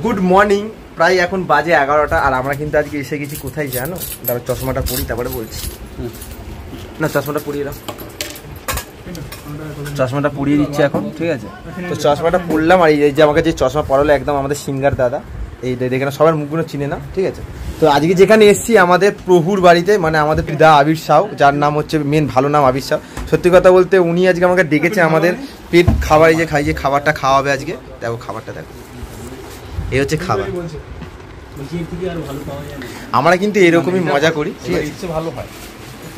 Good morning. প্রায় এখন বাজে 11টা আর আমরা কিন্তু আজকে এসে গেছি কোথায় জানো? তারপর চশমাটা পরি তারপরে বলছি। না চশমাটা পরিয়ে দাও, চশমাটা পরিয়ে দিচ্ছে এখন, ঠিক আছে? তো চশমাটা পরলাম আর এই যে আমাকে যে চশমা পরালো একদম আমাদের সিঙ্গার দাদা, এই দেখে সবার মুখগুলো চিনে না, ঠিক আছে? তো আজকে যেখানে এসেছি আমাদের প্রভুর বাড়িতে, মানে আমাদের পিতা আবির সাউ, যার নাম হচ্ছে মেন ভালো নাম আবির সাউ। সত্যি কথা বলতে উনি আজকে আমাকে ডেকেছে আমাদের পেট খাবার, এই যে খাই যে খাবারটা খাওয়াবে আজকে। দেখো খাবারটা দেখো, এই হচ্ছে খাবার। আমরা কিন্তু এরকমই মজা করি, ঠিক আছে? ভালো হয়।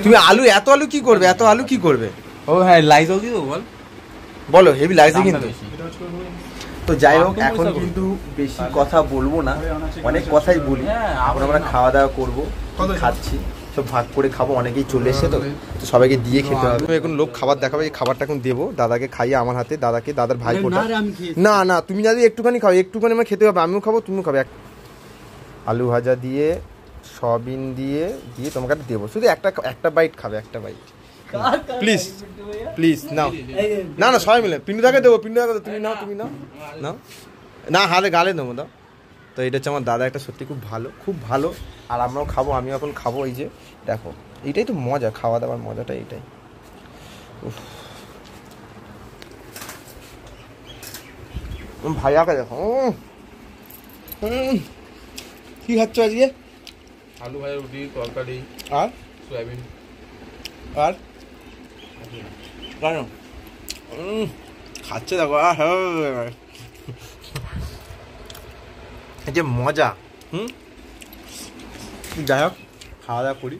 তুমি আলু এত আলু কি করবে? এত আলু কি করবে? ও হ্যাঁ লাইজল দিয়ে দেবো, বলো হেভি লাগছে কিন্তু। তো যাই হোক, এখন কিন্তু বেশি কথা বলবো না, অনেক কথাই বলি। এখন আমরা খাওয়া দাওয়া করবো, খাচ্ছি, সব ভাগ করে খাবো। অনেকেই চলে এসে তো সবাইকে দিয়ে খেতে হবে। এখন লোক খাবার দেখাবে, এই খাবারটা এখন দেবো দাদাকে, খাইয়ে আমার হাতে, দাদাকে, দাদার ভাই ফোটা। না না তুমি যদি একটুখানি খাও, একটুখানি আমার খেতে হবে, আমিও খাবো তুমিও খাবে। আলু ভাজা দিয়ে সয়াবিন দিয়ে দিয়ে তোমাকে দেবো, শুধু একটা বাইট খাবে, একটা বাইট প্লিজ প্লিজ। নাও না না সবাই মিলে পিন্টুদাকে দেবো, পিন্টুদাকে তুমি নাও, তুমি নাও নাও না, হাতে গালে দেবো দাও। তো এটা হচ্ছে আমার দাদা, একটা সত্যি খুব ভালো, খুব ভালো। আর আমরাও খাবো, আমিও এখন খাবো। এই যে দেখো, এইটাই তো মজা, খাওয়া দাওয়ার মজাটা এইটাই। ভাইয়াকে দেখো কি খাচ্ছ আজকে? আলু ভাজা, রুটি, তরকারি আর সয়াবিন। আর কেন খাচ্ছে দেখো, এই যে মজা। যাই হোক খাওয়া দাওয়া করি।